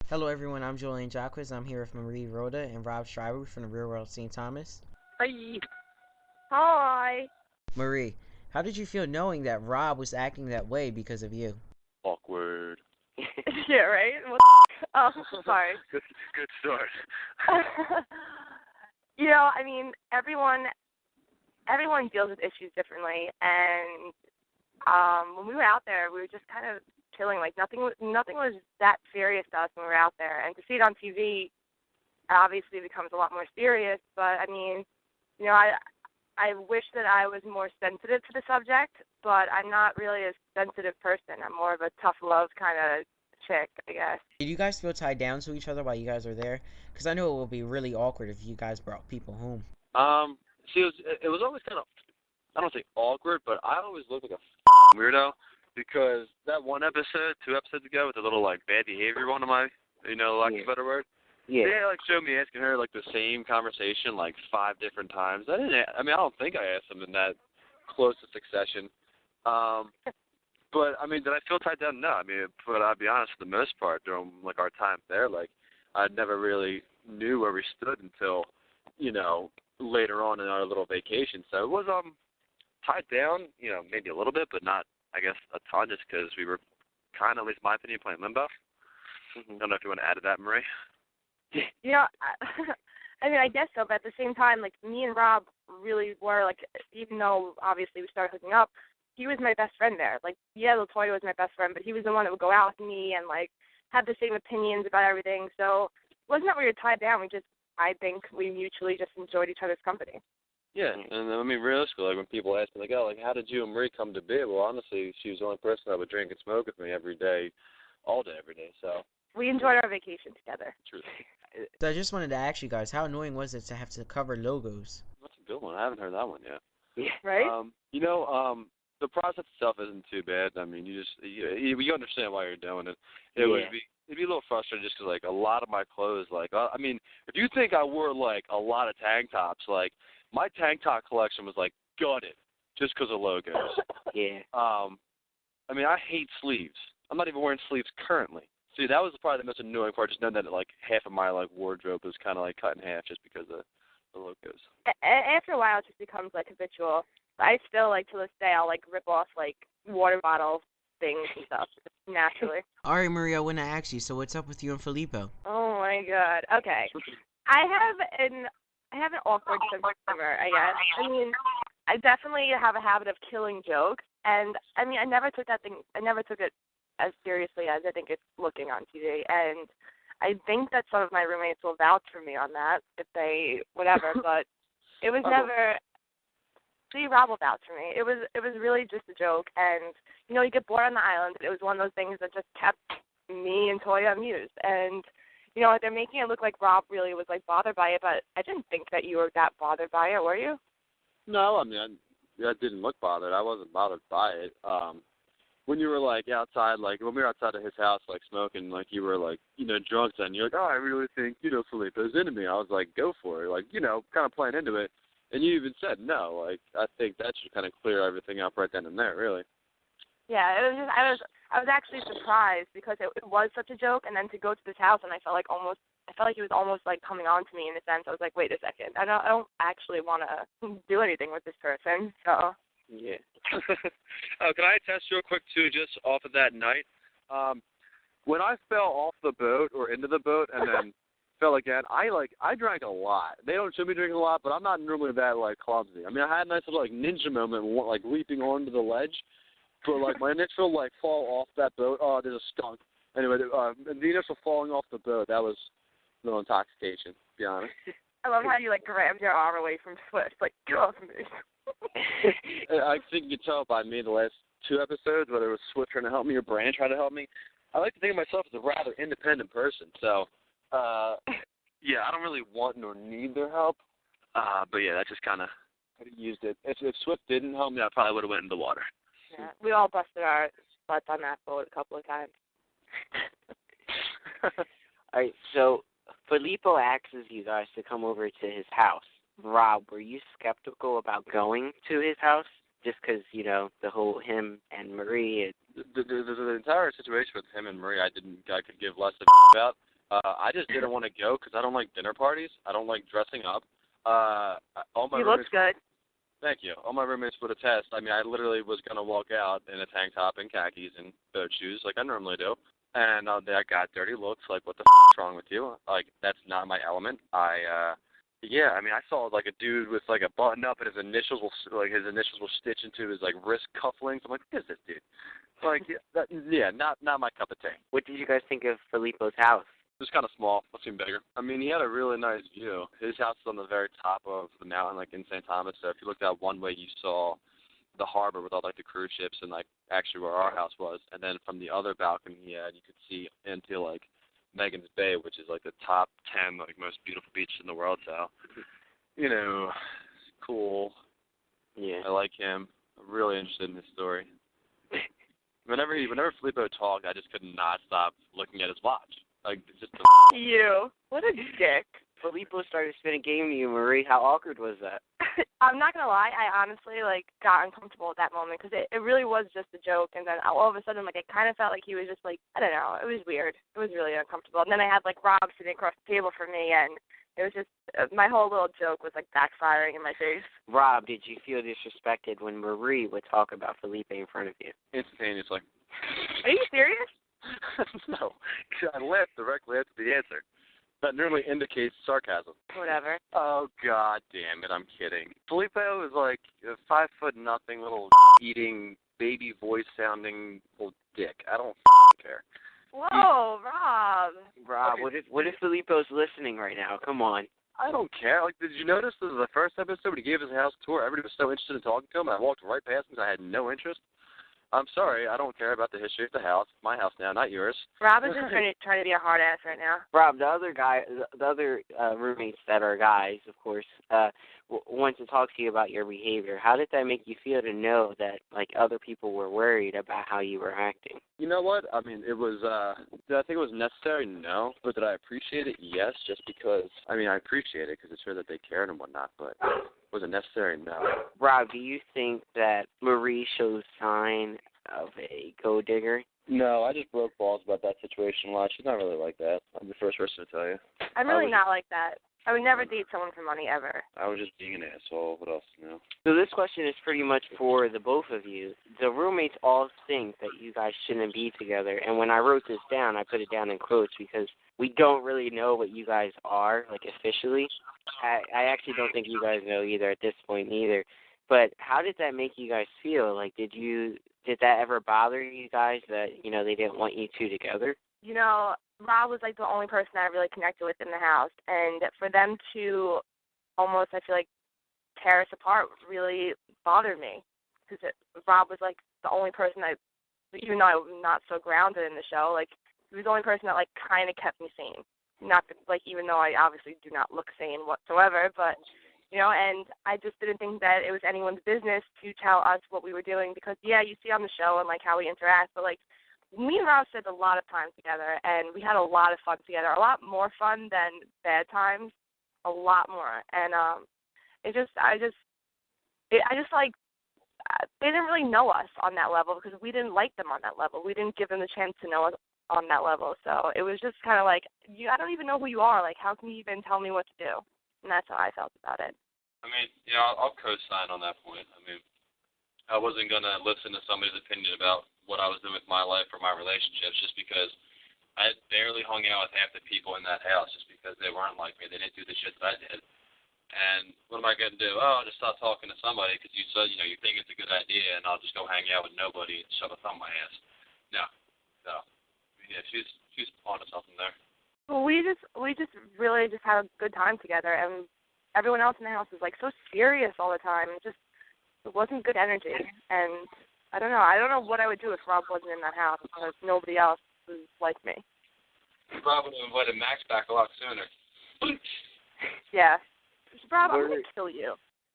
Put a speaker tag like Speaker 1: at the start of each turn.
Speaker 1: Hello everyone, I'm Julian Jacques. I'm here with Marie Roda and Robb Schreiber from the real world St.Thomas.
Speaker 2: Hi. Hi.
Speaker 1: Marie, how did you feel knowing that Robb was acting that way because of you?
Speaker 3: Awkward.
Speaker 2: Yeah, right? Oh, sorry.
Speaker 3: Good start.
Speaker 2: I mean, everyone deals with issues differently, and when we were out there, we were just kind of chilling. Like nothing was that serious to us when we were out there, and to see it on TV obviously becomes a lot more serious. But I mean, you know, I wish that I was more sensitive to the subject, but I'm not really a sensitive person. I'm more of a tough love kind of chick, I guess.
Speaker 1: Did you guys feel tied down to each other while you guys were there? Because I know it would be really awkward if you guys brought people home.
Speaker 3: Um, see, it was always kind of, I don't say awkward, but I always looked like a weirdo because that one episode, 2 episodes ago, with the little like bad behavior one of my, lack of a better word.
Speaker 4: Yeah.
Speaker 3: They like showed me asking her like the same conversation like 5 different times. I don't think I asked them in that close to succession. But I mean, did I feel tied down? No. I mean, but I'll be honest, for the most part, during like our time there, like I never really knew where we stood until, later on in our little vacation. So it was tied down, maybe a little bit, but not, I guess, a ton, just because we were kind of, at least in my opinion, playing limbo. I don't know if you want to add to that, Marie.
Speaker 2: You know, I mean, I guess so, but at the same time, like, me and Rob really were, like, even though, obviously, we started hooking up, he was my best friend there. Like, yeah, Latoya was my best friend, but he was the one that would go out with me and, like, have the same opinions about everything. So it wasn't that we were tied down. I think we mutually just enjoyed each other's company.
Speaker 3: Yeah, and I mean, realistically, like when people ask me, like, oh, like, how did you and Marie come to be? Well, honestly, she was the only person that would drink and smoke with me every day, all day, every day. So
Speaker 2: We enjoyed our vacation together.
Speaker 3: true.
Speaker 1: So I just wanted to ask you guys, how annoying was it to have to cover logos?
Speaker 3: That's a good one. I haven't heard that one yet.
Speaker 4: Yeah.
Speaker 2: Right?
Speaker 3: The process itself isn't too bad. I mean, you understand why you're doing it.
Speaker 4: Yeah.
Speaker 3: It'd be a little frustrating just because, like, a lot of my clothes, like, I mean, if you think I wore, like, a lot of tank tops, like, my tank top collection was, like, gutted just because of logos.
Speaker 4: Yeah.
Speaker 3: I mean, I hate sleeves. I'm not even wearing sleeves currently. See, that was probably the most annoying part, just knowing that, like, half of my, like, wardrobe was kind of, like, cut in half just because of the logos.
Speaker 2: After a while, it just becomes, like, habitual. I still, like, to this day, I'll, like, rip off, like, water bottle things and stuff naturally.
Speaker 1: Alright, Marie, I want to ask you, so what's up with you and Filippo?
Speaker 2: Oh, my God. Okay. I have an awkward sense of humor, I guess. I mean, I definitely have a habit of killing jokes, and I mean, I never took it as seriously as I think it's looking on TV, and I think that some of my roommates will vouch for me on that if they whatever, but it was never. See, Rob will vouch for me. It was really just a joke, and you get bored on the island. It was one of those things that just kept me and Toya amused, and they're making it look like Rob really was like bothered by it, but I didn't think that you were that bothered by it, were you?
Speaker 3: No, I mean, I didn't look bothered. I wasn't bothered by it. When you were, like, outside, like, when we were outside of his house, like, smoking, like, you were, like, drunk then. You're like, oh, I really think, Filip is into me. I was like, go for it. Like, kind of playing into it. And you even said no. Like, I think that should kind of clear everything up right then and there, really.
Speaker 2: Yeah, it was just I was actually surprised because it was such a joke, and then to go to this house and I felt like he was almost like coming on to me in a sense. I was like, wait a second, I don't actually want to do anything with this person. So
Speaker 4: Yeah.
Speaker 3: Can I attest real quick, too, just off of that night? When I fell off the boat or into the boat and then fell again, I drank a lot. They don't show me drinking a lot, but I'm not normally that, like, clumsy. I mean, I had a nice little, like, ninja moment, like, leaping onto the ledge. But, like, my initial, like, fall off that boat, oh, there's a skunk. Anyway, the initial falling off the boat, that was a little intoxication, to be honest.
Speaker 2: I love how you like grabbed your arm away from Swift, like get off me.
Speaker 3: I think you can tell by me the last 2 episodes, whether it was Swift trying to help me or Brand trying to help me. I like to think of myself as a rather independent person. So, yeah, I don't really want nor need their help. But, yeah, that just kind of used it. If Swift didn't help me, I probably would have went in the water.
Speaker 2: Yeah, we all busted our butts on that boat a couple of times.
Speaker 4: All right, so Filippo asks you guys to come over to his house. Rob, were you skeptical about going to his house just because, the whole him and Marie?
Speaker 3: The entire situation with him and Marie, I could give less of about. I just didn't want to go because I don't like dinner parties. I don't like dressing up. All my
Speaker 2: You
Speaker 3: roommates,
Speaker 2: look good.
Speaker 3: Thank you. All my roommates would attest. I mean, I literally was going to walk out in a tank top and khakis and boat shoes like I normally do. And I got dirty looks like, what the is wrong with you? Like, that's not my element. Yeah, I mean, I saw like a dude with like a button up and his initials will stitch into his like wrist cufflinks. I'm like, what is this dude? Like, not my cup of tea.
Speaker 4: What did you guys think of Filippo's house?
Speaker 3: It was kind of small. It seemed bigger. I mean, he had a really nice view. His house is on the very top of the mountain, like in St.Thomas. So if you looked out one way, you saw the harbor with all like the cruise ships and like actually where our house was. And then from the other balcony he had, you could see into like Megan's Bay, which is like the top 10 like most beautiful beaches in the world. So, you know, cool.
Speaker 4: Yeah.
Speaker 3: I like him. I'm really interested in his story. Whenever Filippo talked, I just could not stop looking at his watch. Like, just
Speaker 2: You. What a dick.
Speaker 4: Filippo started spinning game to you, Marie. How awkward was that?
Speaker 2: I'm not going to lie. I honestly, got uncomfortable at that moment because it really was just a joke. And then all of a sudden, it kind of felt like he was just, I don't know. It was weird. It was really uncomfortable. And then I had, Rob sitting across the table from me, and it was just, my whole little joke was, backfiring in my face.
Speaker 4: Rob, did you feel disrespected when Marie would talk about Felipe in front of you?
Speaker 3: instantaneously.
Speaker 2: Are you serious?
Speaker 3: No, I laughed directly after the answer. That normally indicates sarcasm.
Speaker 2: Whatever.
Speaker 3: Oh, God damn it, I'm kidding. Filippo is like a 5'0" little eating, baby voice sounding little dick. I don't care.
Speaker 2: Whoa, Rob.
Speaker 4: Rob,
Speaker 3: Okay.
Speaker 4: what if Filippo's listening right now? Come on.
Speaker 3: I don't care. Like, did you notice this is the first episode when he gave his house tour? Everybody was so interested in talking to him. I walked right past him because I had no interest. I'm sorry, I don't care about the history of the house. It's my house now, not yours.
Speaker 2: Rob is just trying to be a hard ass right now.
Speaker 4: Rob, the other roommates that are guys, of course, want to talk to you about your behavior. How did that make you feel to know that, other people were worried about how you were acting?
Speaker 3: You know what? I mean, it was, did I think it was necessary? No. But did I appreciate it? Yes, just because, I appreciate it because it showed that they cared and whatnot, but was it necessary? No.
Speaker 4: Rob, do you think that Marie shows sign of a gold digger?
Speaker 3: No, I just broke balls about that situation a lot. She's not really like that. I'm the first person to tell you.
Speaker 2: I'm really not like that. I would never date someone for money, ever.
Speaker 3: I was just being an asshole. What else? No.
Speaker 4: So this question is pretty much for the both of you. The roommates all think that you guys shouldn't be together, and when I wrote this down, I put it down in quotes because we don't really know what you guys are, officially. I actually don't think you guys know either at this point either. But how did that make you guys feel? Did that ever bother you guys that, they didn't want you two together?
Speaker 2: Rob was the only person I really connected with in the house, and for them to almost, I feel tear us apart really bothered me because Rob was the only person even though I'm not so grounded in the show, he was the only person that kind of kept me sane. Not that, even though I obviously do not look sane whatsoever, but and I just didn't think that it was anyone's business to tell us what we were doing because, yeah, you see on the show and, how we interact, but, me and Rob spent a lot of time together, and we had a lot of fun together, a lot more fun than bad times, a lot more. And they didn't really know us on that level because we didn't like them on that level. We didn't give them the chance to know us on that level. So it was just kind of I don't even know who you are. How can you even tell me what to do? And that's how I felt about it.
Speaker 3: I'll co-sign on that point. I wasn't going to listen to somebody's opinion about what I was doing with my life or my relationships just because I barely hung out with half the people in that house just because they weren't like me. They didn't do the shit that I did. And what am I going to do? Oh, I'll just stop talking to somebody because you said, you think it's a good idea and I'll just go hang out with nobody and shove a thumb in my ass. No. Yeah, she's onto something there.
Speaker 2: Well, we just really just had a good time together, and everyone else in the house was so serious all the time. It wasn't good energy, and I don't know what I would do if Rob wasn't in that house because nobody else was like me.
Speaker 3: Rob would have invited Max back a lot sooner.
Speaker 2: Yeah, Rob, I'm gonna kill you.